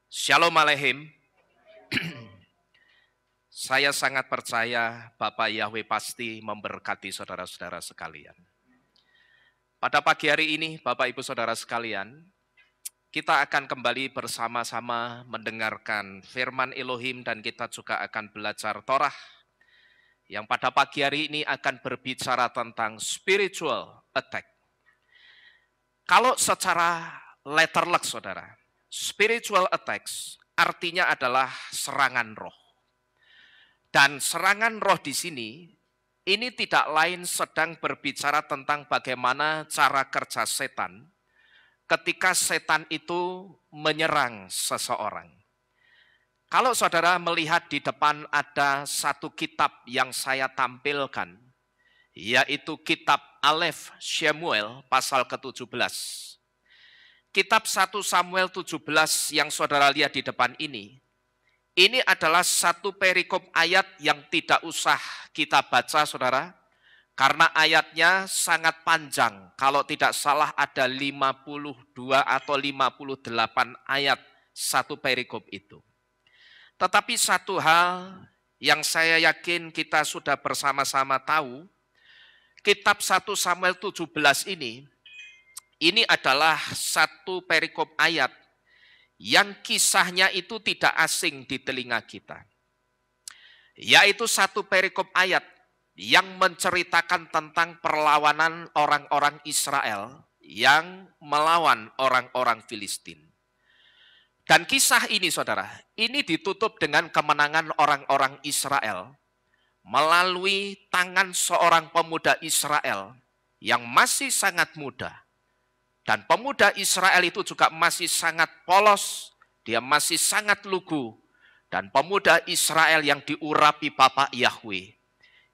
Shalom Aleichem. Saya sangat percaya Bapak Yahweh pasti memberkati saudara-saudara sekalian. Pada pagi hari ini, Bapak Ibu Saudara sekalian, kita akan kembali bersama-sama mendengarkan firman Elohim dan kita juga akan belajar Torah yang pada pagi hari ini akan berbicara tentang spiritual attack. Kalau secara letterlek saudara, spiritual attacks artinya adalah serangan roh. Dan serangan roh di sini, ini tidak lain sedang berbicara tentang bagaimana cara kerja setan ketika setan itu menyerang seseorang. Kalau saudara melihat di depan ada satu kitab yang saya tampilkan, yaitu kitab Aleph Shemuel pasal ke-17. Kitab 1 Samuel 17 yang saudara lihat di depan ini adalah satu perikop ayat yang tidak usah kita baca saudara, karena ayatnya sangat panjang. Kalau tidak salah ada 52 atau 58 ayat satu perikop itu. Tetapi satu hal yang saya yakin kita sudah bersama-sama tahu, kitab 1 Samuel 17 ini adalah satu perikop ayat yang kisahnya itu tidak asing di telinga kita. Yaitu satu perikop ayat yang menceritakan tentang perlawanan orang-orang Israel yang melawan orang-orang Filistin. Dan kisah ini saudara, ini ditutup dengan kemenangan orang-orang Israel melalui tangan seorang pemuda Israel yang masih sangat muda. Dan pemuda Israel itu juga masih sangat polos, dia masih sangat lugu. Dan pemuda Israel yang diurapi Bapak Yahweh,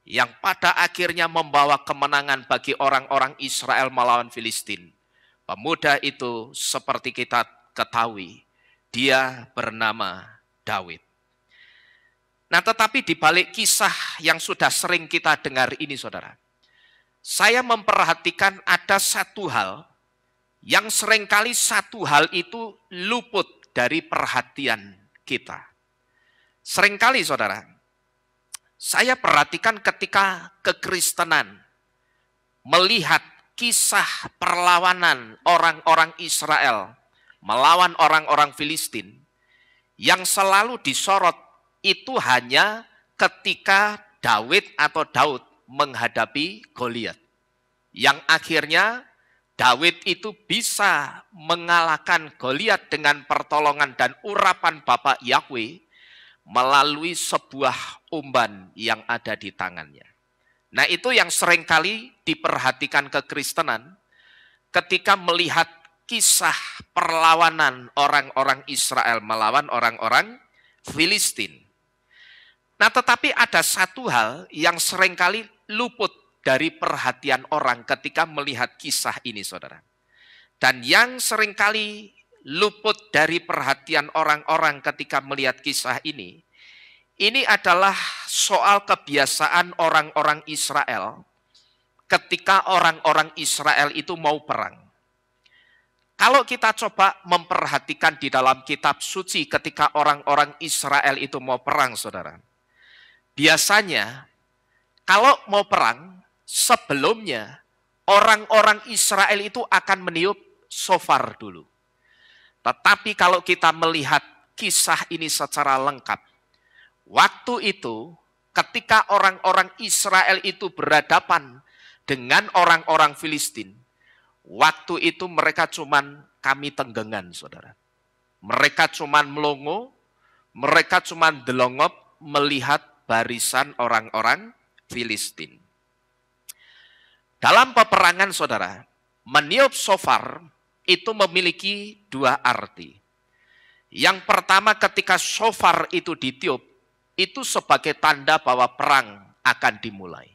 yang pada akhirnya membawa kemenangan bagi orang-orang Israel melawan Filistin. Pemuda itu seperti kita ketahui, dia bernama Daud. Nah tetapi di balik kisah yang sudah sering kita dengar ini saudara, saya memperhatikan ada satu hal yang seringkali satu hal itu luput dari perhatian kita. Seringkali saudara, saya perhatikan ketika kekristenan melihat kisah perlawanan orang-orang Israel melawan orang-orang Filistin, yang selalu disorot itu hanya ketika Daud menghadapi Goliat. Yang akhirnya Daud itu bisa mengalahkan Goliat dengan pertolongan dan urapan Bapak Yahweh melalui sebuah umban yang ada di tangannya. Nah itu yang seringkali diperhatikan kekristenan ketika melihat kisah perlawanan orang-orang Israel melawan orang-orang Filistin. Nah tetapi ada satu hal yang seringkali luput dari perhatian orang ketika melihat kisah ini saudara. Dan yang seringkali luput dari perhatian orang-orang ketika melihat kisah ini adalah soal kebiasaan orang-orang Israel ketika orang-orang Israel itu mau perang. Kalau kita coba memperhatikan di dalam kitab suci ketika orang-orang Israel itu mau perang saudara, biasanya kalau mau perang, sebelumnya orang-orang Israel itu akan meniup shofar dulu. Tetapi kalau kita melihat kisah ini secara lengkap, waktu itu ketika orang-orang Israel itu berhadapan dengan orang-orang Filistin, waktu itu mereka cuman kami tenggengan saudara. Mereka cuman melongo, mereka cuman delongop melihat barisan orang-orang Filistin. Dalam peperangan saudara, meniup shofar itu memiliki dua arti. Yang pertama ketika shofar itu ditiup, itu sebagai tanda bahwa perang akan dimulai.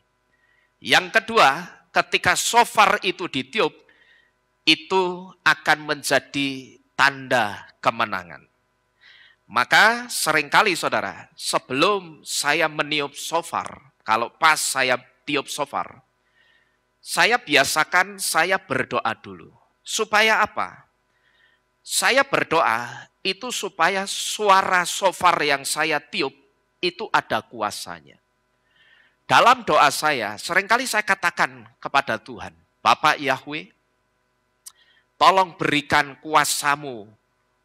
Yang kedua, ketika shofar itu ditiup, itu akan menjadi tanda kemenangan. Maka seringkali saudara, sebelum saya meniup shofar, kalau pas saya tiup shofar, saya biasakan saya berdoa dulu. Supaya apa? Saya berdoa itu supaya suara shofar yang saya tiup itu ada kuasanya. Dalam doa saya, seringkali saya katakan kepada Tuhan, Bapak Yahweh, tolong berikan kuasamu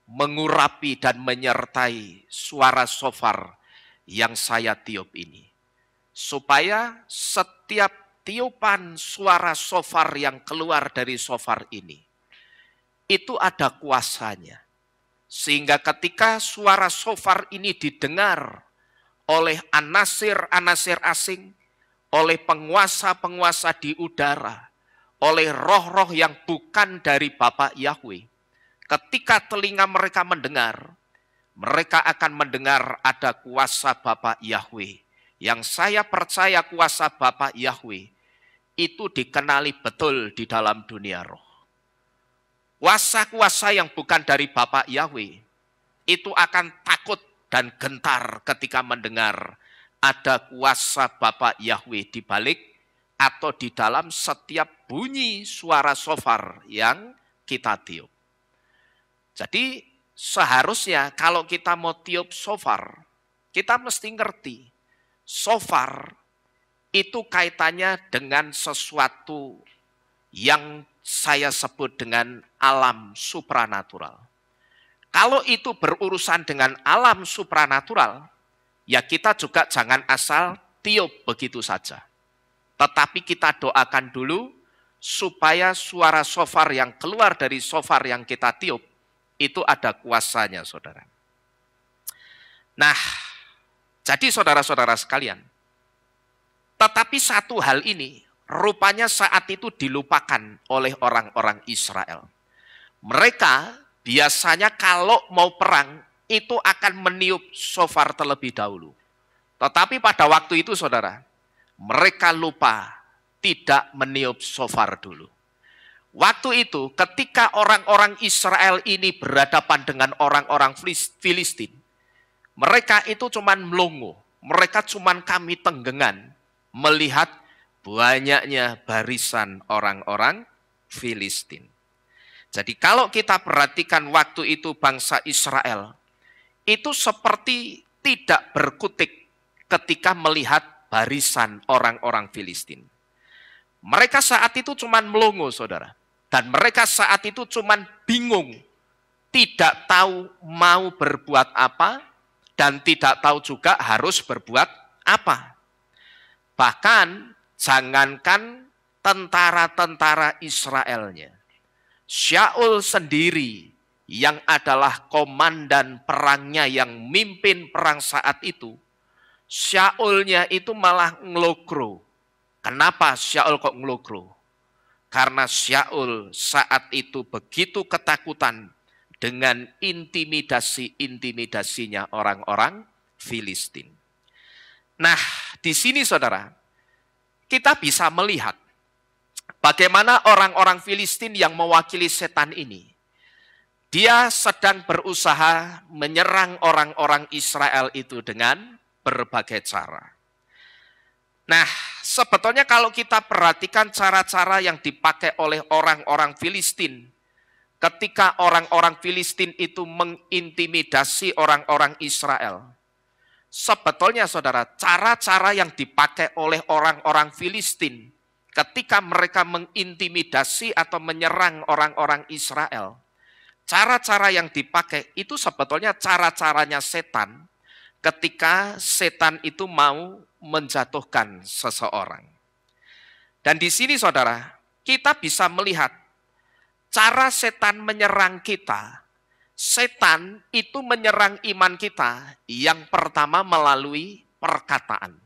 mengurapi dan menyertai suara shofar yang saya tiup ini. Supaya setiap tiupan suara shofar yang keluar dari shofar ini, itu ada kuasanya. Sehingga ketika suara shofar ini didengar oleh anasir-anasir asing, oleh penguasa-penguasa di udara, oleh roh-roh yang bukan dari Bapa Yahweh, ketika telinga mereka mendengar, mereka akan mendengar ada kuasa Bapa Yahweh. Yang saya percaya kuasa Bapa Yahweh itu dikenali betul di dalam dunia roh. Kuasa-kuasa yang bukan dari Bapa Yahweh itu akan takut dan gentar ketika mendengar ada kuasa Bapa Yahweh di balik atau di dalam setiap bunyi suara shofar yang kita tiup. Jadi seharusnya kalau kita mau tiup shofar, kita mesti ngerti shofar itu kaitannya dengan sesuatu yang saya sebut dengan alam supranatural. Kalau itu berurusan dengan alam supranatural, ya kita juga jangan asal tiup begitu saja. Tetapi kita doakan dulu supaya suara shofar yang keluar dari shofar yang kita tiup itu ada kuasanya, saudara. Nah, jadi saudara-saudara sekalian, tetapi satu hal ini rupanya saat itu dilupakan oleh orang-orang Israel. Mereka biasanya kalau mau perang itu akan meniup shofar terlebih dahulu. Tetapi pada waktu itu, saudara, mereka lupa tidak meniup shofar dulu. Waktu itu ketika orang-orang Israel ini berhadapan dengan orang-orang Filistin, mereka itu cuman melongo, mereka cuman kami tenggengan melihat banyaknya barisan orang-orang Filistin. Jadi kalau kita perhatikan waktu itu bangsa Israel, itu seperti tidak berkutik ketika melihat barisan orang-orang Filistin. Mereka saat itu cuman melongo, saudara. Dan mereka saat itu cuman bingung, tidak tahu mau berbuat apa, dan tidak tahu juga harus berbuat apa. Bahkan jangankan tentara-tentara Israelnya, Syaul sendiri yang adalah komandan perangnya yang mimpin perang saat itu, Syaulnya itu malah ngelogro. Kenapa Syaul kok ngelogro? Karena Syaul saat itu begitu ketakutan dengan intimidasi-intimidasinya orang-orang Filistin. Nah, di sini saudara, kita bisa melihat bagaimana orang-orang Filistin yang mewakili setan ini, dia sedang berusaha menyerang orang-orang Israel itu dengan berbagai cara. Nah, sebetulnya kalau kita perhatikan cara-cara yang dipakai oleh orang-orang Filistin, ketika orang-orang Filistin itu mengintimidasi orang-orang Israel, sebetulnya saudara, cara-cara yang dipakai oleh orang-orang Filistin ketika mereka mengintimidasi atau menyerang orang-orang Israel, cara-cara yang dipakai itu sebetulnya cara-caranya setan ketika setan itu mau menjatuhkan seseorang. Dan di sini saudara, kita bisa melihat cara setan menyerang kita. Setan itu menyerang iman kita yang pertama melalui perkataan.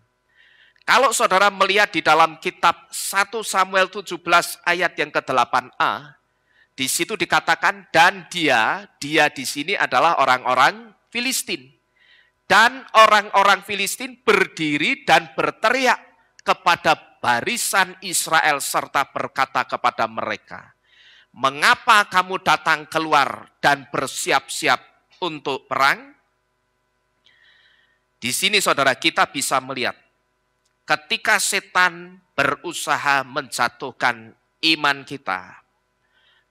Kalau saudara melihat di dalam kitab 1 Samuel 17 ayat yang ke-8a, di situ dikatakan dan dia di sini adalah orang-orang Filistin. Dan orang-orang Filistin berdiri dan berteriak kepada barisan Israel serta berkata kepada mereka, mengapa kamu datang keluar dan bersiap-siap untuk perang? Di sini saudara kita bisa melihat, ketika setan berusaha menjatuhkan iman kita,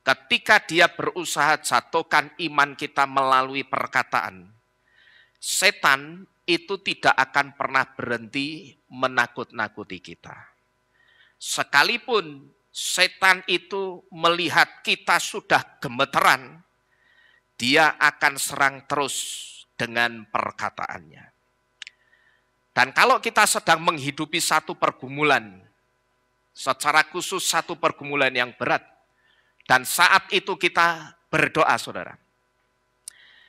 ketika dia berusaha jatuhkan iman kita melalui perkataan, setan itu tidak akan pernah berhenti menakut-nakuti kita. Sekalipun setan itu melihat kita sudah gemeteran, dia akan serang terus dengan perkataannya. Dan kalau kita sedang menghidupi satu pergumulan, secara khusus satu pergumulan yang berat, dan saat itu kita berdoa, saudara,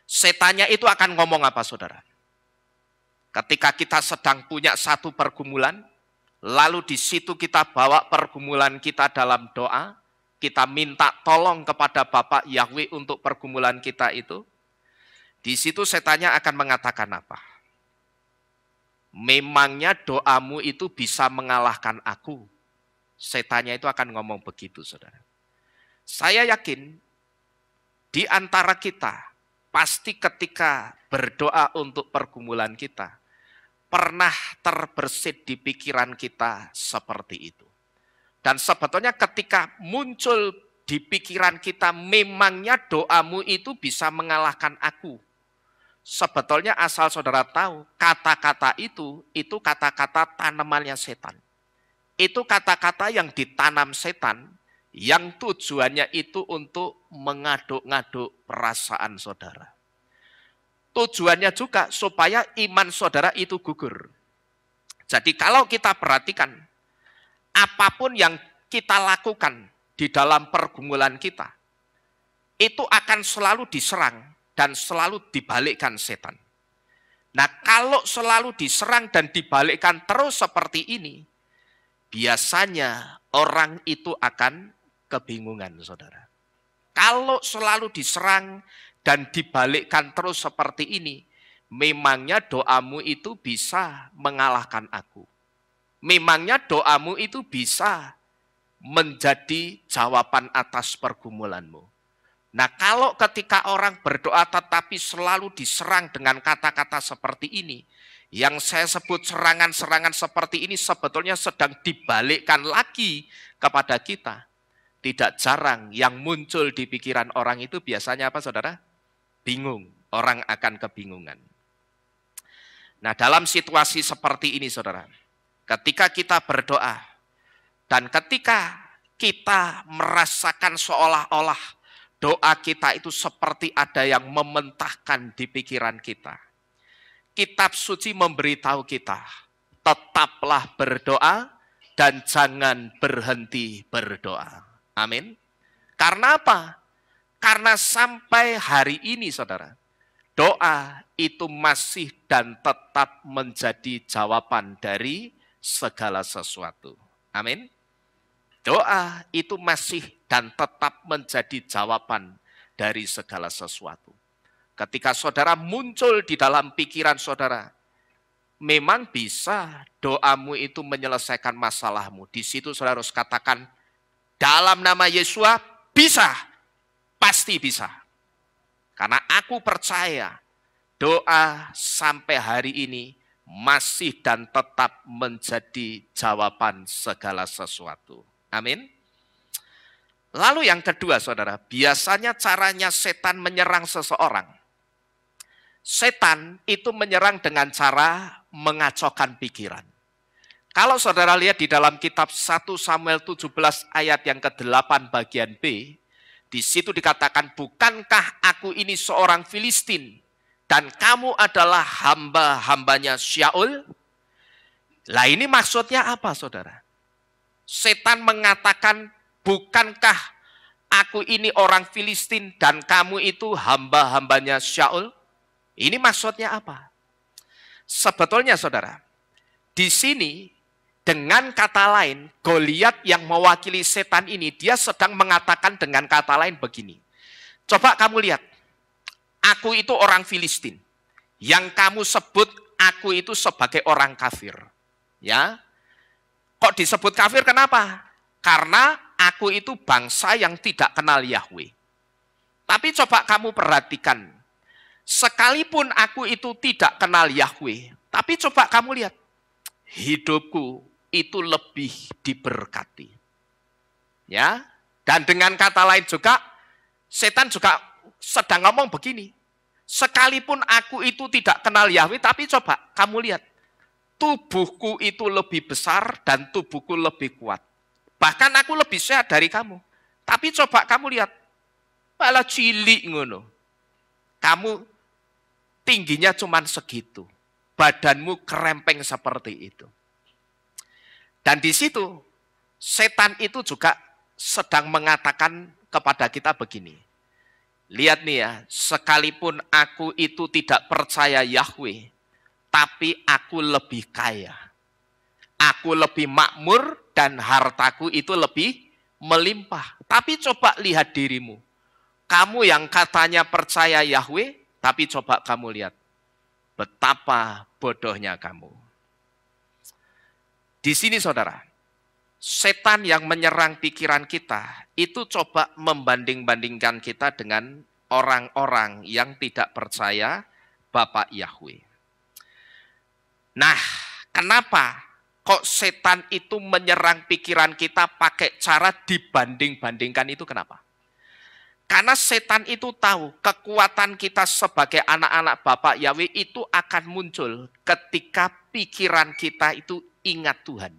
setannya itu akan ngomong apa, saudara? Ketika kita sedang punya satu pergumulan, lalu di situ kita bawa pergumulan kita dalam doa, kita minta tolong kepada Bapak Yahweh untuk pergumulan kita itu, di situ setannya akan mengatakan apa? Memangnya doamu itu bisa mengalahkan aku? Setannya itu akan ngomong begitu, saudara. Saya yakin di antara kita pasti ketika berdoa untuk pergumulan kita, pernah terbersit di pikiran kita seperti itu. Dan sebetulnya ketika muncul di pikiran kita, memangnya doamu itu bisa mengalahkan aku. Sebetulnya asal saudara tahu, kata-kata itu kata-kata tanamannya setan. Itu kata-kata yang ditanam setan, yang tujuannya itu untuk mengaduk-ngaduk perasaan saudara. Tujuannya juga supaya iman saudara itu gugur. Jadi kalau kita perhatikan, apapun yang kita lakukan di dalam pergumulan kita, itu akan selalu diserang dan selalu dibalikkan setan. Nah, kalau selalu diserang dan dibalikkan terus seperti ini, biasanya orang itu akan kebingungan, saudara. Kalau selalu diserang dan dibalikkan terus seperti ini, memangnya doamu itu bisa mengalahkan aku. Memangnya doamu itu bisa menjadi jawaban atas pergumulanmu. Nah, kalau ketika orang berdoa tetapi selalu diserang dengan kata-kata seperti ini, yang saya sebut serangan-serangan seperti ini sebetulnya sedang dibalikkan lagi kepada kita. Tidak jarang yang muncul di pikiran orang itu biasanya apa, saudara? Bingung, orang akan kebingungan. Nah, dalam situasi seperti ini, saudara, ketika kita berdoa dan ketika kita merasakan seolah-olah doa kita itu seperti ada yang mementahkan di pikiran kita, Kitab suci memberitahu kita, tetaplah berdoa dan jangan berhenti berdoa. Amin. Karena apa? Karena sampai hari ini, saudara, doa itu masih dan tetap menjadi jawaban dari segala sesuatu. Amin. Doa itu masih dan tetap menjadi jawaban dari segala sesuatu. Ketika saudara muncul di dalam pikiran saudara, memang bisa doamu itu menyelesaikan masalahmu. Di situ saudara harus katakan, dalam nama Yesus bisa, pasti bisa. Karena aku percaya doa sampai hari ini masih dan tetap menjadi jawaban segala sesuatu. Amin. Lalu yang kedua, saudara, biasanya caranya setan menyerang seseorang. Setan itu menyerang dengan cara mengacaukan pikiran. Kalau saudara lihat di dalam kitab 1 Samuel 17 ayat yang ke-8 bagian B, di situ dikatakan, bukankah aku ini seorang Filistin dan kamu adalah hamba-hambanya Syaul? Lah ini maksudnya apa, saudara? Setan mengatakan, bukankah aku ini orang Filistin dan kamu itu hamba-hambanya Syaul? Ini maksudnya apa? Sebetulnya saudara, di sini dengan kata lain, Goliat yang mewakili setan ini, dia sedang mengatakan dengan kata lain begini. Coba kamu lihat, aku itu orang Filistin. Yang kamu sebut aku itu sebagai orang kafir. Ya, kok disebut kafir kenapa? Karena aku itu bangsa yang tidak kenal Yahweh. Tapi coba kamu perhatikan, sekalipun aku itu tidak kenal Yahweh, tapi coba kamu lihat, hidupku itu lebih diberkati. Ya, Dan dengan kata lain juga, setan juga sedang ngomong begini. Sekalipun aku itu tidak kenal Yahweh, tapi coba kamu lihat. Tubuhku itu lebih besar dan tubuhku lebih kuat. Bahkan aku lebih sehat dari kamu. Tapi coba kamu lihat. Malah cilik ngono. Kamu tingginya cuman segitu. Badanmu kerempeng seperti itu. Dan di situ, setan itu juga sedang mengatakan kepada kita begini. Lihat nih ya, sekalipun aku itu tidak percaya Yahweh, tapi aku lebih kaya. Aku lebih makmur dan hartaku itu lebih melimpah. Tapi coba lihat dirimu. Kamu yang katanya percaya Yahweh, tapi coba kamu lihat. Betapa bodohnya kamu. Di sini saudara, setan yang menyerang pikiran kita itu coba membanding-bandingkan kita dengan orang-orang yang tidak percaya Bapa Yahweh. Nah, kenapa kok setan itu menyerang pikiran kita pakai cara dibanding-bandingkan itu kenapa? Karena setan itu tahu kekuatan kita sebagai anak-anak Bapa Yahweh itu akan muncul ketika pikiran kita itu ingat Tuhan.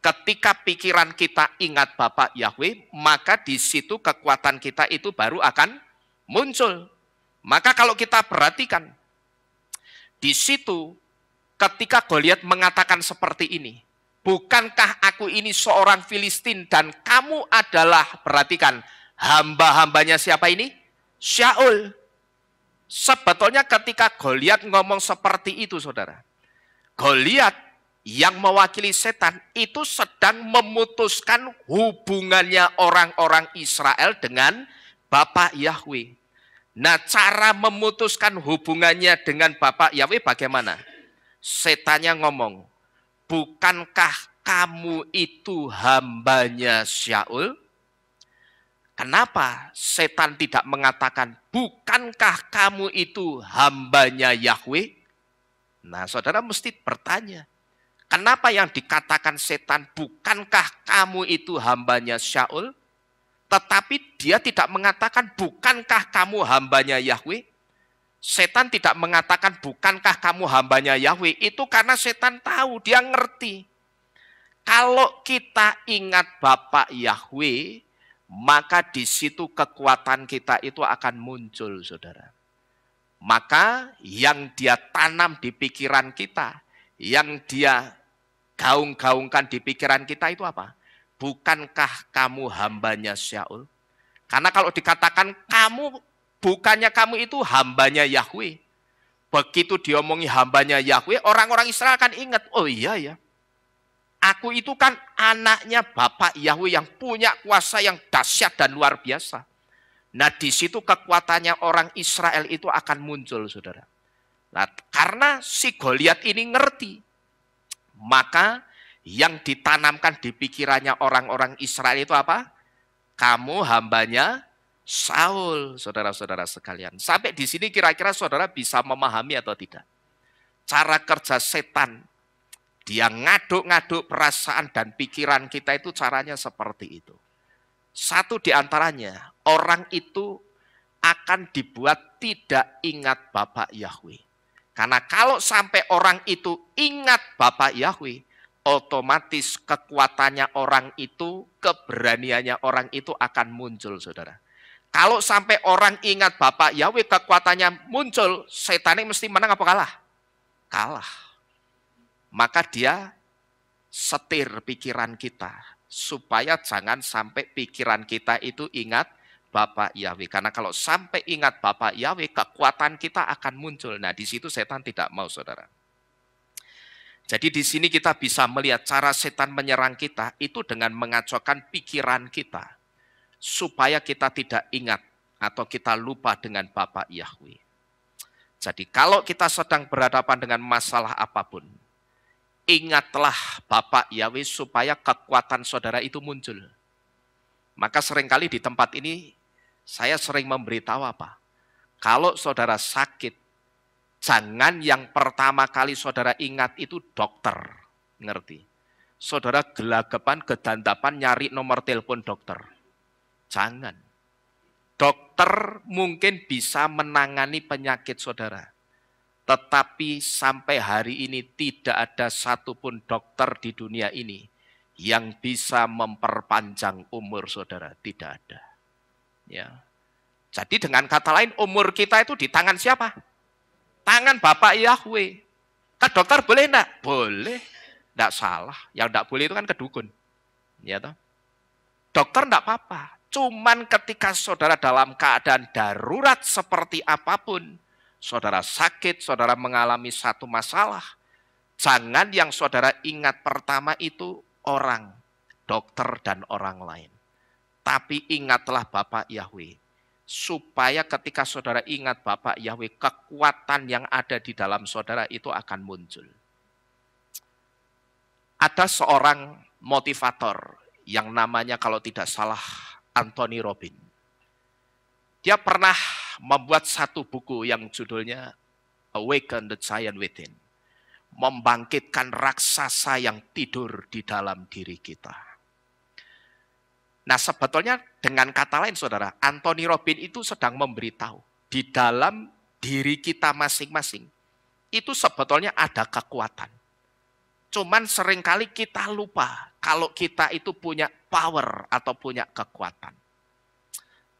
Ketika pikiran kita ingat Bapa Yahweh, maka di situ kekuatan kita itu baru akan muncul. Maka kalau kita perhatikan, di situ ketika Goliat mengatakan seperti ini, bukankah aku ini seorang Filistin dan kamu adalah, perhatikan, hamba-hambanya siapa ini? Syaul. Sebetulnya ketika Goliat ngomong seperti itu, saudara, Goliat yang mewakili setan itu sedang memutuskan hubungannya orang-orang Israel dengan Bapa Yahweh. Nah, cara memutuskan hubungannya dengan Bapa Yahweh bagaimana? Setannya ngomong, bukankah kamu itu hambanya Syaul? Kenapa setan tidak mengatakan, bukankah kamu itu hambanya Yahweh? Nah, saudara mesti bertanya, kenapa yang dikatakan setan, bukankah kamu itu hambanya Syaul? Tetapi dia tidak mengatakan, bukankah kamu hambanya Yahweh? Setan tidak mengatakan, bukankah kamu hambanya Yahweh? Itu karena setan tahu, dia ngerti. Kalau kita ingat Bapa Yahweh, maka di situ kekuatan kita itu akan muncul, saudara. Maka yang dia tanam di pikiran kita, yang dia gaung-gaungkan di pikiran kita itu apa? Bukankah kamu hambanya Syaul? Karena kalau dikatakan bukannya kamu itu hambanya Yahweh. Begitu diomongi hambanya Yahweh, orang-orang Israel akan ingat, oh iya ya. Aku itu kan anaknya Bapak Yahweh yang punya kuasa yang dahsyat dan luar biasa. Nah, di situ kekuatannya orang Israel itu akan muncul, saudara. Nah, karena si Goliat ini ngerti, maka yang ditanamkan di pikirannya orang-orang Israel itu apa? Kamu hambanya Saul, saudara-saudara sekalian. Sampai di sini kira-kira saudara bisa memahami atau tidak? Cara kerja setan, dia ngaduk-ngaduk perasaan dan pikiran kita itu caranya seperti itu. Satu di antaranya, orang itu akan dibuat tidak ingat Bapa Yahweh. Karena kalau sampai orang itu ingat Bapa Yahweh, otomatis kekuatannya orang itu, keberaniannya orang itu akan muncul, saudara. Kalau sampai orang ingat Bapa Yahweh, kekuatannya muncul, setan mesti menang apa kalah? Kalah. Maka dia setir pikiran kita, supaya jangan sampai pikiran kita itu ingat Bapa Yahweh. Karena kalau sampai ingat Bapa Yahweh, kekuatan kita akan muncul. Nah, di situ setan tidak mau, saudara. Jadi di sini kita bisa melihat cara setan menyerang kita itu dengan mengacaukan pikiran kita, supaya kita tidak ingat atau kita lupa dengan Bapa Yahweh. Jadi kalau kita sedang berhadapan dengan masalah apapun, ingatlah Bapa Yahweh supaya kekuatan saudara itu muncul. Maka seringkali di tempat ini saya sering memberitahu apa? Kalau saudara sakit, jangan yang pertama kali saudara ingat itu dokter. Ngerti? Saudara gelagapan, gedandapan nyari nomor telepon dokter. Jangan. Dokter mungkin bisa menangani penyakit saudara. Tetapi sampai hari ini tidak ada satupun dokter di dunia ini yang bisa memperpanjang umur saudara. Tidak ada. Ya. Jadi dengan kata lain umur kita itu di tangan siapa? Tangan Bapak Yahweh. Kan dokter boleh enggak? Boleh. Enggak salah. Yang enggak boleh itu kan kedukun. Ya toh? Dokter enggak apa-apa. Cuman ketika saudara dalam keadaan darurat seperti apapun, saudara sakit, saudara mengalami satu masalah, jangan yang saudara ingat pertama itu orang, dokter dan orang lain. Tapi ingatlah Bapak Yahweh. Supaya ketika saudara ingat Bapak Yahweh, kekuatan yang ada di dalam saudara itu akan muncul. Ada seorang motivator yang namanya kalau tidak salah Anthony Robbins. Dia pernah membuat satu buku yang judulnya Awaken the Giant Within. Membangkitkan raksasa yang tidur di dalam diri kita. Nah sebetulnya dengan kata lain saudara, Anthony Robbins itu sedang memberitahu di dalam diri kita masing-masing. Itu sebetulnya ada kekuatan. Cuman seringkali kita lupa kalau kita itu punya power atau punya kekuatan.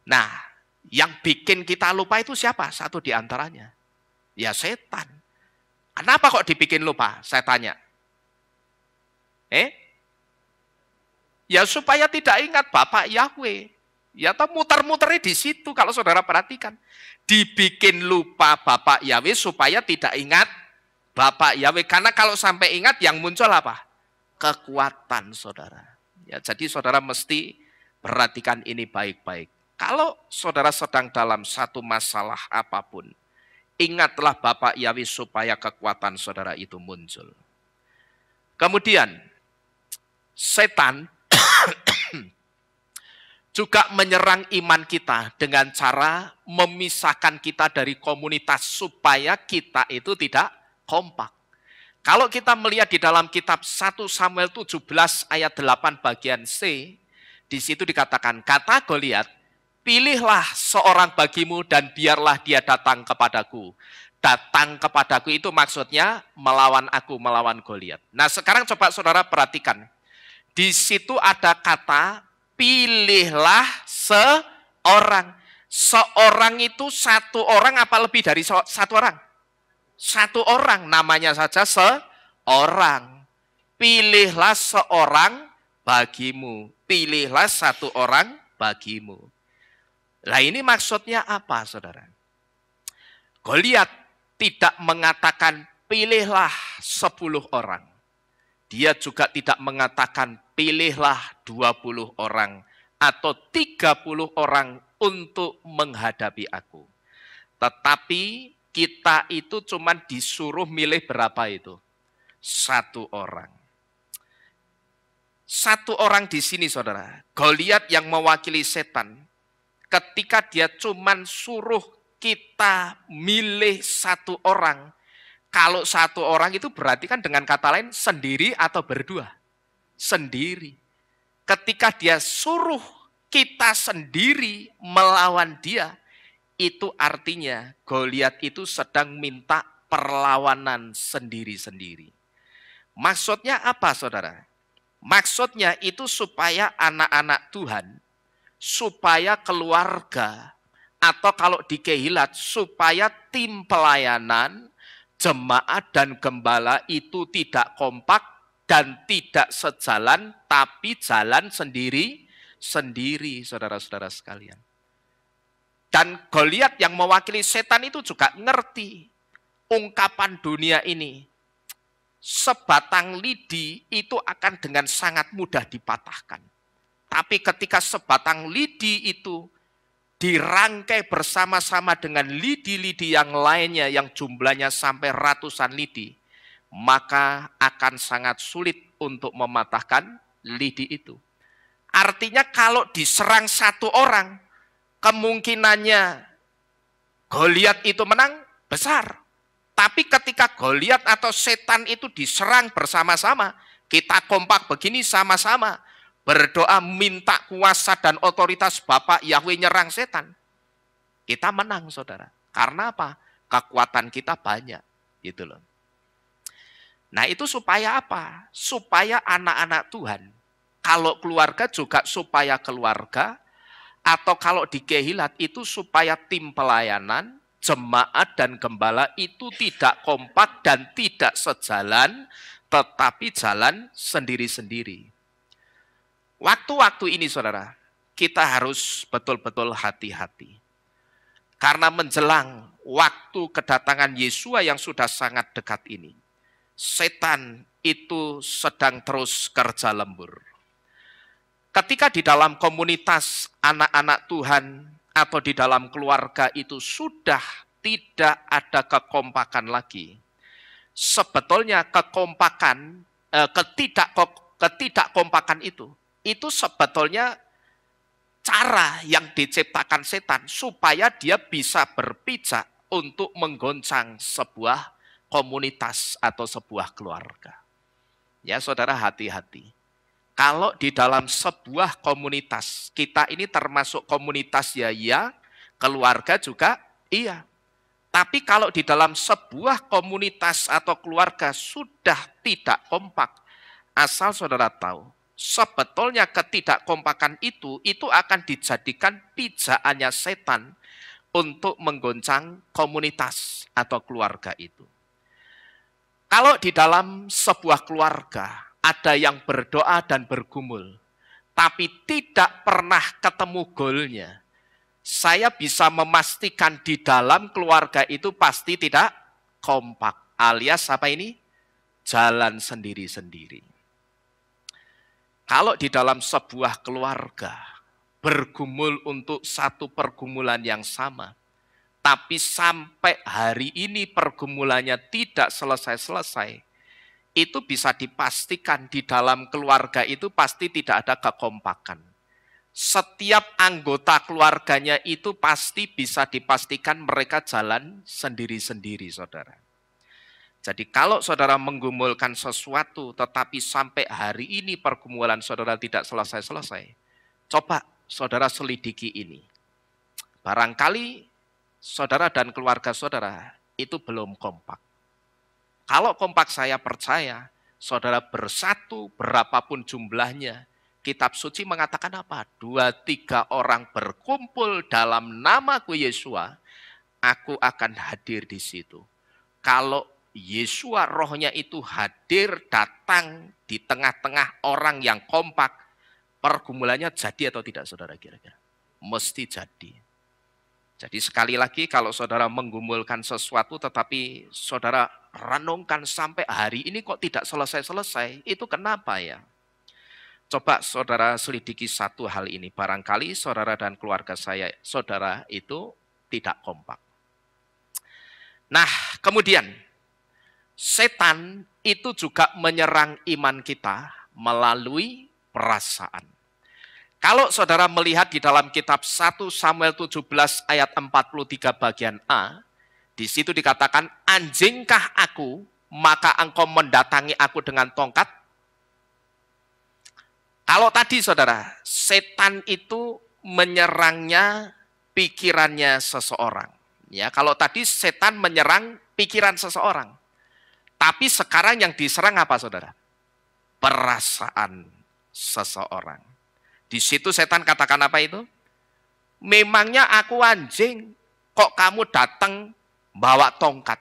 Nah, yang bikin kita lupa itu siapa? Satu di antaranya. Ya setan. Kenapa kok dibikin lupa? Saya tanya. Ya supaya tidak ingat Bapak Yahweh. Ya toh muter-muternya di situ kalau saudara perhatikan. Dibikin lupa Bapak Yahweh supaya tidak ingat Bapak Yahweh. Karena kalau sampai ingat yang muncul apa? Kekuatan saudara. Ya, jadi saudara mesti perhatikan ini baik-baik. Kalau saudara sedang dalam satu masalah apapun, ingatlah Bapak Yahweh supaya kekuatan saudara itu muncul. Kemudian, setan juga menyerang iman kita dengan cara memisahkan kita dari komunitas supaya kita itu tidak kompak. Kalau kita melihat di dalam kitab 1 Samuel 17 ayat 8 bagian C, di situ dikatakan, kata Goliat, pilihlah seorang bagimu dan biarlah dia datang kepadaku. Datang kepadaku itu maksudnya melawan aku, melawan Goliat. Nah sekarang coba saudara perhatikan. Di situ ada kata, pilihlah seorang. Seorang itu satu orang apa lebih dari satu orang? Satu orang, namanya saja seorang. Pilihlah seorang bagimu. Pilihlah satu orang bagimu. Nah ini maksudnya apa saudara? Goliat tidak mengatakan pilihlah 10 orang. Dia juga tidak mengatakan pilihlah 20 orang atau 30 orang untuk menghadapi aku. Tetapi kita itu cuma disuruh milih berapa itu? 1 orang. 1 orang di sini saudara. Goliat yang mewakili setan. Ketika dia cuma suruh kita milih 1 orang. Kalau 1 orang itu berarti kan dengan kata lain sendiri atau berdua? Sendiri. Ketika dia suruh kita sendiri melawan dia, itu artinya Goliat itu sedang minta perlawanan sendiri-sendiri. Maksudnya apa saudara? Maksudnya itu supaya anak-anak Tuhan, supaya keluarga, atau kalau di Kehilat, supaya tim pelayanan, jemaat dan gembala itu tidak kompak dan tidak sejalan, tapi jalan sendiri-sendiri saudara-saudara sekalian. Dan Goliat yang mewakili setan itu juga ngerti ungkapan dunia ini. Sebatang lidi itu akan dengan sangat mudah dipatahkan. Tapi ketika sebatang lidi itu dirangkai bersama-sama dengan lidi-lidi yang lainnya yang jumlahnya sampai ratusan lidi, maka akan sangat sulit untuk mematahkan lidi itu. Artinya kalau diserang 1 orang, kemungkinannya Goliat itu menang besar. Tapi ketika Goliat atau setan itu diserang bersama-sama, kita kompak begini sama-sama, berdoa minta kuasa dan otoritas Bapak Yahweh nyerang setan, kita menang saudara. Karena apa? Kekuatan kita banyak. Gitu loh. Nah itu supaya apa? Supaya anak-anak Tuhan, kalau keluarga juga supaya keluarga, atau kalau di Kehilat itu supaya tim pelayanan, jemaat dan gembala itu tidak kompak dan tidak sejalan, tetapi jalan sendiri-sendiri. Waktu-waktu ini saudara, kita harus betul-betul hati-hati. Karena menjelang waktu kedatangan Yesua yang sudah sangat dekat ini, setan itu sedang terus kerja lembur. Ketika di dalam komunitas anak-anak Tuhan atau di dalam keluarga itu sudah tidak ada kekompakan lagi. Sebetulnya kekompakan, ketidakkompakan itu sebetulnya cara yang diciptakan setan supaya dia bisa berpijak untuk menggoncang sebuah komunitas atau sebuah keluarga. Ya saudara, hati-hati. Kalau di dalam sebuah komunitas, kita ini termasuk komunitas ya, keluarga juga iya. Tapi kalau di dalam sebuah komunitas atau keluarga sudah tidak kompak, asal saudara tahu, sebetulnya ketidakkompakan itu akan dijadikan pijakannya setan untuk menggoncang komunitas atau keluarga itu. Kalau di dalam sebuah keluarga ada yang berdoa dan bergumul, tapi tidak pernah ketemu golnya, saya bisa memastikan di dalam keluarga itu pasti tidak kompak. Alias apa ini? Jalan sendiri-sendiri. Kalau di dalam sebuah keluarga bergumul untuk satu pergumulan yang sama, tapi sampai hari ini pergumulannya tidak selesai-selesai, itu bisa dipastikan di dalam keluarga itu pasti tidak ada kekompakan. Setiap anggota keluarganya itu pasti bisa dipastikan mereka jalan sendiri-sendiri, saudara. Jadi kalau saudara menggumulkan sesuatu tetapi sampai hari ini pergumulan saudara tidak selesai-selesai, coba saudara selidiki ini. Barangkali saudara dan keluarga saudara itu belum kompak. Kalau kompak saya percaya, saudara bersatu berapapun jumlahnya, kitab suci mengatakan apa? 2-3 orang berkumpul dalam namaku Yesua, aku akan hadir di situ. Kalau Yesua rohnya itu hadir datang di tengah-tengah orang yang kompak, pergumulannya jadi atau tidak saudara kira-kira? Mesti jadi. Jadi sekali lagi kalau saudara menggumulkan sesuatu tetapi saudara renungkan sampai hari ini kok tidak selesai-selesai, itu kenapa ya? Coba saudara selidiki satu hal ini, barangkali saudara dan keluarga saudara itu tidak kompak. Nah kemudian, setan itu juga menyerang iman kita melalui perasaan. Kalau saudara melihat di dalam kitab 1 Samuel 17 ayat 43 bagian A, di situ dikatakan, anjingkah aku, maka engkau mendatangi aku dengan tongkat? Kalau tadi saudara, setan itu menyerangnya pikirannya seseorang. Ya, kalau tadi setan menyerang pikiran seseorang. Tapi sekarang yang diserang apa saudara? Perasaan seseorang. Di situ setan katakan apa itu? Memangnya aku anjing, kok kamu datang bawa tongkat?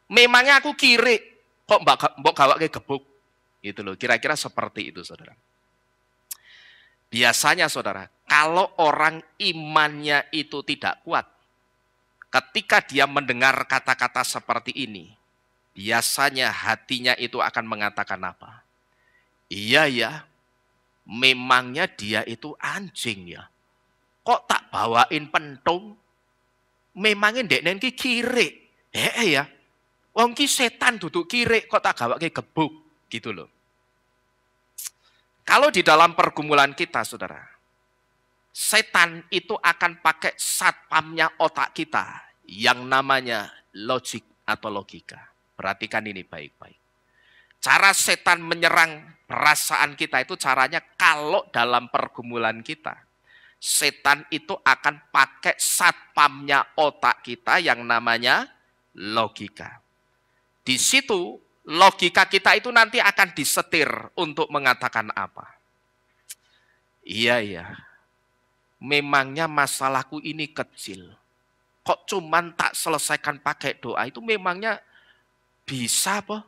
Memangnya aku kiri, kok mbok gawa ke gebuk? Gitu loh, kira-kira seperti itu saudara. Biasanya saudara, kalau orang imannya itu tidak kuat, ketika dia mendengar kata-kata seperti ini, biasanya hatinya itu akan mengatakan apa? Iya ya, memangnya dia itu anjing ya. Kok tak bawain pentung? Memangnya ndeknen ki kiri. Ya. Wong ki setan duduk kiri kok tak gawake gebuk gitu loh. Kalau di dalam pergumulan kita saudara, setan itu akan pakai satpamnya otak kita yang namanya logik atau logika. Perhatikan ini baik-baik. Cara setan menyerang perasaan kita itu caranya kalau dalam pergumulan kita. Setan itu akan pakai satpamnya otak kita yang namanya logika. Di situ logika kita itu nanti akan disetir untuk mengatakan apa. Iya, memangnya masalahku ini kecil. Kok cuman tak selesaikan pakai doa itu memangnya bisa apa?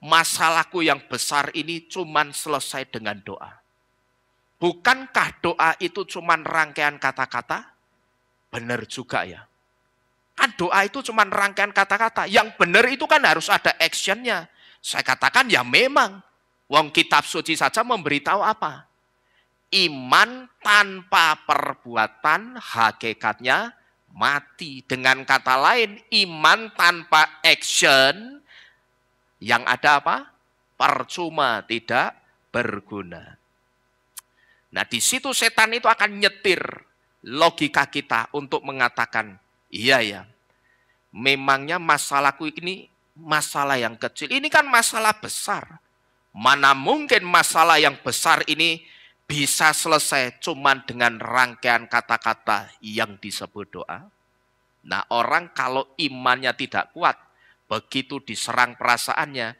Masalahku yang besar ini cuman selesai dengan doa. Bukankah doa itu cuman rangkaian kata-kata? Benar juga ya. Kan doa itu cuman rangkaian kata-kata. Yang benar itu kan harus ada actionnya. Saya katakan ya memang. Wong kitab suci saja memberitahu apa? Iman tanpa perbuatan hakikatnya mati. Dengan kata lain, iman tanpa action yang ada apa? Percuma, tidak berguna. Nah, di situ setan itu akan nyetir logika kita untuk mengatakan, iya ya, memangnya masalahku ini masalah yang kecil. Ini kan masalah besar. Mana mungkin masalah yang besar ini bisa selesai cuman dengan rangkaian kata-kata yang disebut doa. Nah, orang kalau imannya tidak kuat, begitu diserang perasaannya,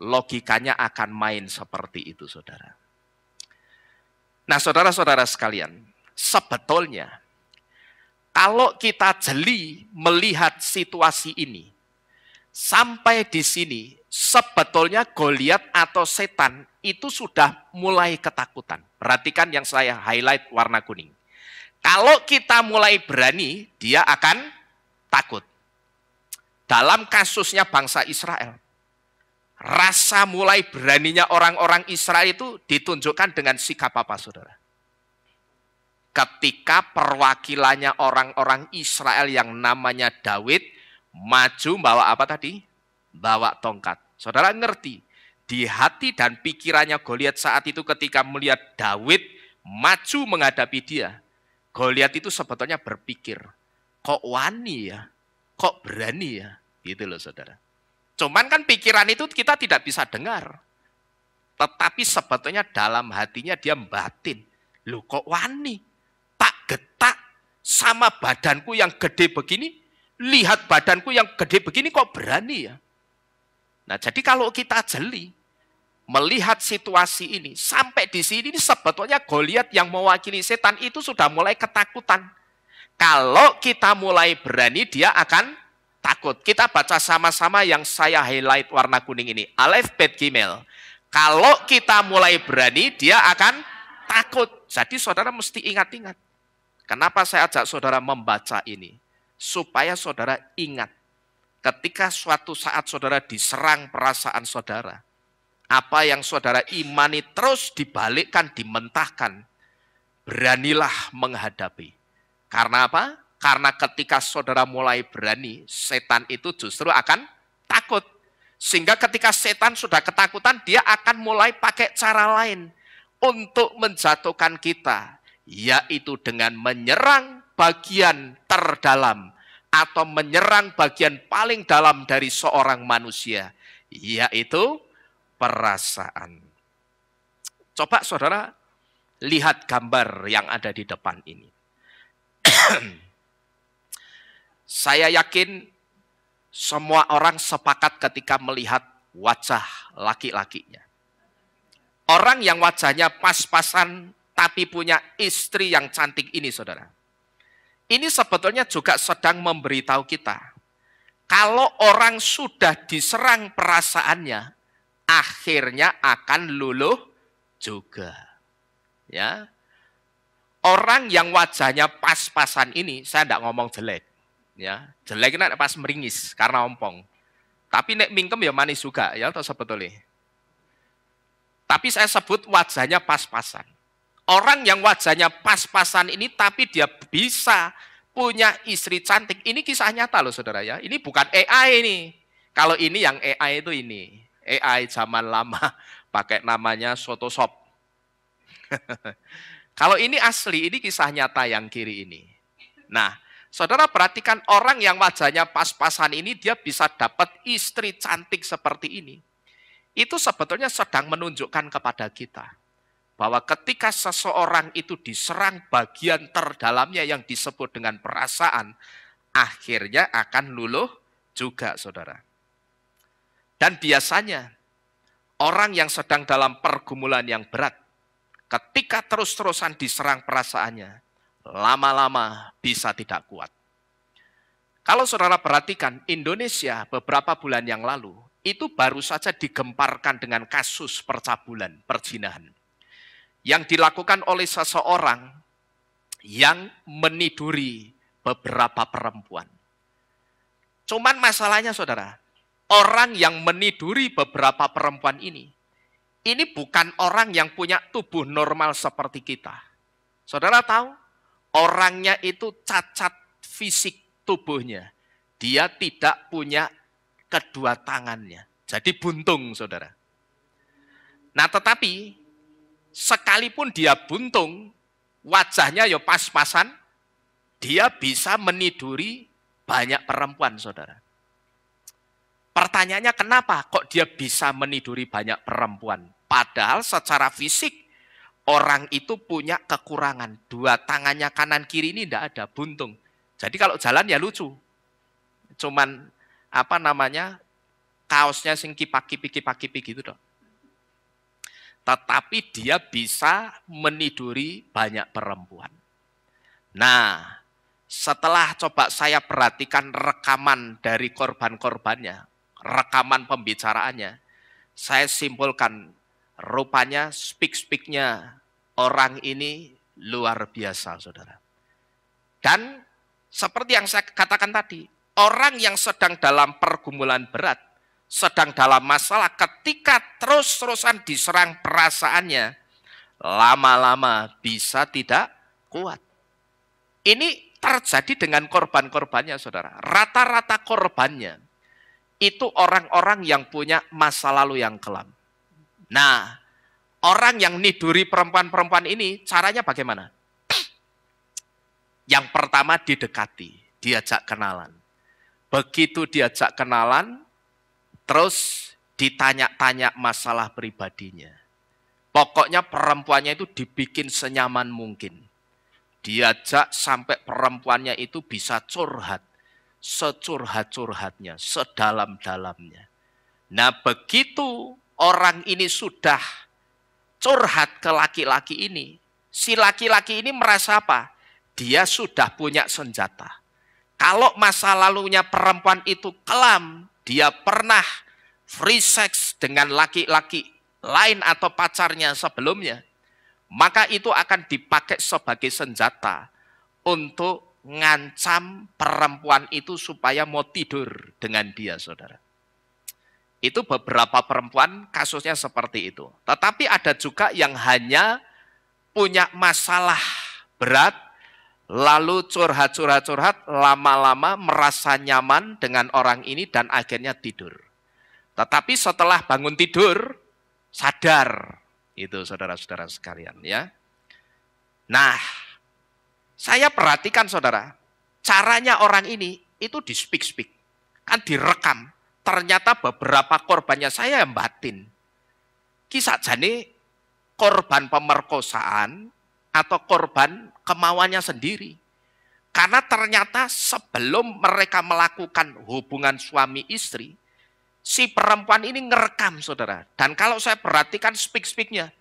logikanya akan main seperti itu, saudara. Nah, saudara-saudara sekalian, sebetulnya kalau kita jeli melihat situasi ini, sampai di sini, sebetulnya Goliat atau setan itu sudah mulai ketakutan. Perhatikan yang saya highlight warna kuning. Kalau kita mulai berani, dia akan takut. Dalam kasusnya bangsa Israel, rasa mulai beraninya orang-orang Israel itu ditunjukkan dengan sikap apa, saudara? Ketika perwakilannya orang-orang Israel yang namanya Daud maju bawa apa tadi? Bawa tongkat. Saudara ngerti, di hati dan pikirannya Goliat saat itu ketika melihat Daud maju menghadapi dia, Goliat itu sebetulnya berpikir, kok wani ya, kok berani ya, gitu loh saudara. Cuman kan pikiran itu kita tidak bisa dengar. Tetapi sebetulnya dalam hatinya dia batin, loh kok wani, tak getak sama badanku yang gede begini, lihat badanku yang gede begini kok berani ya. Nah, jadi kalau kita jeli melihat situasi ini, sampai di sini sebetulnya Goliat yang mewakili setan itu sudah mulai ketakutan. Kalau kita mulai berani, dia akan takut. Kita baca sama-sama yang saya highlight warna kuning ini. Alef Bet Gimel. Kalau kita mulai berani, dia akan takut. Jadi saudara mesti ingat-ingat. Kenapa saya ajak saudara membaca ini? Supaya saudara ingat. Ketika suatu saat saudara diserang perasaan saudara, apa yang saudara imani terus dibalikkan, dimentahkan, beranilah menghadapi. Karena apa? Karena ketika saudara mulai berani, setan itu justru akan takut. Sehingga ketika setan sudah ketakutan, dia akan mulai pakai cara lain untuk menjatuhkan kita, yaitu dengan menyerang bagian terdalam atau menyerang bagian paling dalam dari seorang manusia, yaitu perasaan. Coba saudara lihat gambar yang ada di depan ini. Saya yakin semua orang sepakat ketika melihat wajah laki-lakinya. Orang yang wajahnya pas-pasan tapi punya istri yang cantik ini, saudara. Ini sebetulnya juga sedang memberitahu kita, kalau orang sudah diserang perasaannya, akhirnya akan luluh juga. Ya, orang yang wajahnya pas-pasan ini, saya tidak ngomong jelek. Ya, jelek ini pas meringis karena ompong. Tapi nek mingkem ya manis juga, ya atau sebetulnya. Tapi saya sebut wajahnya pas-pasan. Orang yang wajahnya pas-pasan ini tapi dia bisa punya istri cantik. Ini kisah nyata loh saudara ya. Ini bukan AI ini. Kalau ini yang AI itu ini. AI zaman lama pakai namanya Photoshop. Kalau ini asli, ini kisah nyata yang kiri ini. Nah, saudara perhatikan orang yang wajahnya pas-pasan ini dia bisa dapat istri cantik seperti ini. itu sebetulnya sedang menunjukkan kepada kita bahwa ketika seseorang itu diserang bagian terdalamnya yang disebut dengan perasaan, akhirnya akan luluh juga, saudara. Dan biasanya orang yang sedang dalam pergumulan yang berat, ketika terus-terusan diserang perasaannya, lama-lama bisa tidak kuat. Kalau saudara perhatikan, Indonesia beberapa bulan yang lalu, itu baru saja digemparkan dengan kasus percabulan, perzinahan. Yang dilakukan oleh seseorang yang meniduri beberapa perempuan. Cuman masalahnya saudara, orang yang meniduri beberapa perempuan ini bukan orang yang punya tubuh normal seperti kita. Saudara tahu, orangnya itu cacat fisik tubuhnya. Dia tidak punya kedua tangannya. Jadi buntung, saudara. Nah, tetapi sekalipun dia buntung, wajahnya ya pas-pasan, dia bisa meniduri banyak perempuan, saudara. Pertanyaannya kenapa kok dia bisa meniduri banyak perempuan? Padahal secara fisik orang itu punya kekurangan. Dua tangannya kanan kiri ini tidak ada, buntung. Jadi kalau jalan ya lucu. Cuman kaosnya sing kipak-kipi gitu dong. Tetapi dia bisa meniduri banyak perempuan. Nah, setelah coba saya perhatikan rekaman dari korban-korbannya, rekaman pembicaraannya, saya simpulkan rupanya speak-nya orang ini luar biasa, saudara. Dan seperti yang saya katakan tadi, orang yang sedang dalam pergumulan berat, sedang dalam masalah, ketika terus-terusan diserang perasaannya, lama-lama bisa tidak kuat. Ini terjadi dengan korban-korbannya, saudara. Rata-rata korbannya itu orang-orang yang punya masa lalu yang kelam. Nah, orang yang niduri perempuan-perempuan ini caranya bagaimana? Yang pertama didekati, diajak kenalan. Begitu diajak kenalan, terus ditanya-tanya masalah pribadinya. Pokoknya perempuannya itu dibikin senyaman mungkin. Diajak sampai perempuannya itu bisa curhat. Securhat-curhatnya, sedalam-dalamnya. Nah, begitu orang ini sudah curhat ke laki-laki ini, si laki-laki ini merasa apa? Dia sudah punya senjata. Kalau masa lalunya perempuan itu kelam, dia pernah free sex dengan laki-laki lain atau pacarnya sebelumnya, maka itu akan dipakai sebagai senjata untuk ngancam perempuan itu supaya mau tidur dengan dia, saudara. Itu beberapa perempuan kasusnya seperti itu. Tetapi ada juga yang hanya punya masalah berat, lalu curhat, lama-lama merasa nyaman dengan orang ini dan akhirnya tidur. Tetapi setelah bangun tidur, sadar. Itu saudara-saudara sekalian ya. Nah, saya perhatikan saudara, caranya orang ini itu di speak, kan direkam. Ternyata beberapa korbannya saya yang batin. Kisah jane korban pemerkosaan atau korban kemauannya sendiri. Karena ternyata sebelum mereka melakukan hubungan suami istri, si perempuan ini ngerekam, saudara. Dan kalau saya perhatikan speak-nya,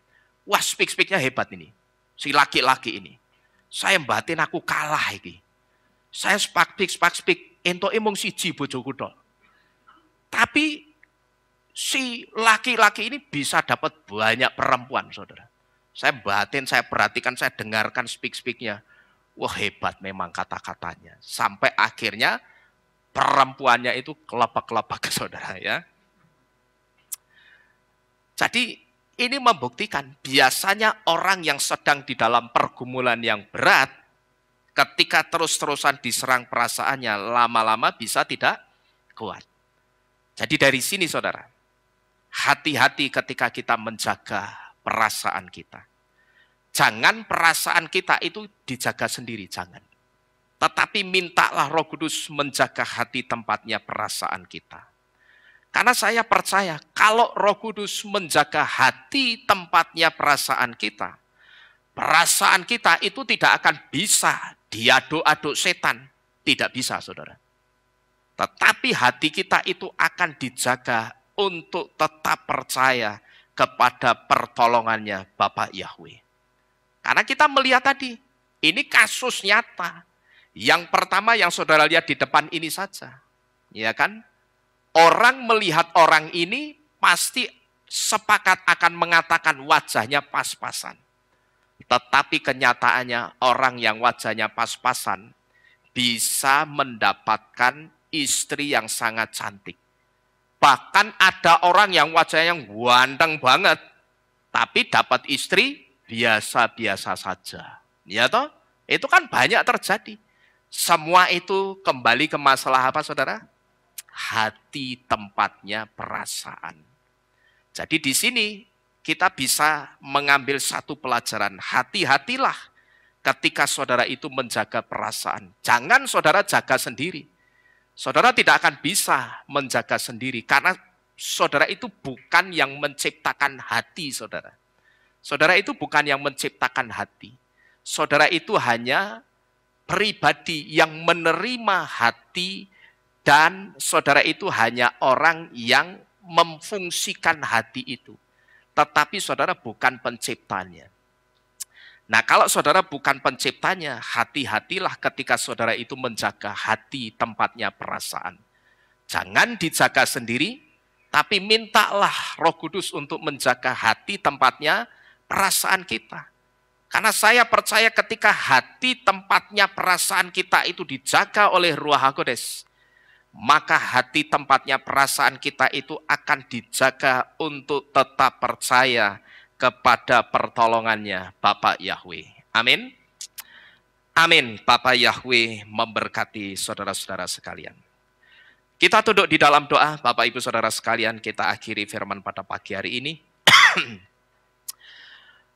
wah speak-nya hebat ini. Si laki-laki ini. Saya batin aku kalah ini. Saya speak, ento emong siji bojoku tok. Tapi si laki-laki ini bisa dapat banyak perempuan, saudara. Saya batin, saya perhatikan, saya dengarkan speak-nya. Wah hebat memang kata-katanya. Sampai akhirnya perempuannya itu kelepak-kelepak, saudara ya. Jadi ini membuktikan biasanya orang yang sedang di dalam pergumulan yang berat, ketika terus-terusan diserang perasaannya, lama-lama bisa tidak kuat. Jadi dari sini saudara, hati-hati ketika kita menjaga perasaan kita. Jangan perasaan kita itu dijaga sendiri, jangan. Tetapi mintalah Roh Kudus menjaga hati tempatnya perasaan kita. Karena saya percaya kalau Roh Kudus menjaga hati tempatnya perasaan kita itu tidak akan bisa diaduk-aduk setan. Tidak bisa, saudara. Tetapi hati kita itu akan dijaga untuk tetap percaya kepada pertolongannya Bapa Yahweh. Karena kita melihat tadi, ini kasus nyata. Yang pertama yang saudara lihat di depan ini saja. Ya kan? Orang melihat orang ini pasti sepakat akan mengatakan wajahnya pas-pasan. Tetapi kenyataannya orang yang wajahnya pas-pasan bisa mendapatkan istri yang sangat cantik. Bahkan ada orang yang wajahnya ganteng banget, tapi dapat istri biasa-biasa saja. Ya toh? Itu kan banyak terjadi. Semua itu kembali ke masalah apa, saudara? Hati tempatnya perasaan. Jadi di sini kita bisa mengambil satu pelajaran. Hati-hatilah ketika saudara itu menjaga perasaan. Jangan saudara jaga sendiri. Saudara tidak akan bisa menjaga sendiri karena saudara itu bukan yang menciptakan hati saudara. Saudara itu bukan yang menciptakan hati. Saudara itu hanya pribadi yang menerima hati dan saudara itu hanya orang yang memfungsikan hati itu. Tetapi saudara bukan penciptanya. Nah, kalau saudara bukan penciptanya, hati-hatilah ketika saudara itu menjaga hati tempatnya perasaan. Jangan dijaga sendiri, tapi mintalah Roh Kudus untuk menjaga hati tempatnya perasaan kita. Karena saya percaya ketika hati tempatnya perasaan kita itu dijaga oleh Ruach HaKodes, maka hati tempatnya perasaan kita itu akan dijaga untuk tetap percaya kepada pertolongannya Bapa Yahweh. Amin. Amin. Bapa Yahweh memberkati saudara-saudara sekalian. Kita tunduk di dalam doa, Bapak Ibu Saudara sekalian, kita akhiri firman pada pagi hari ini.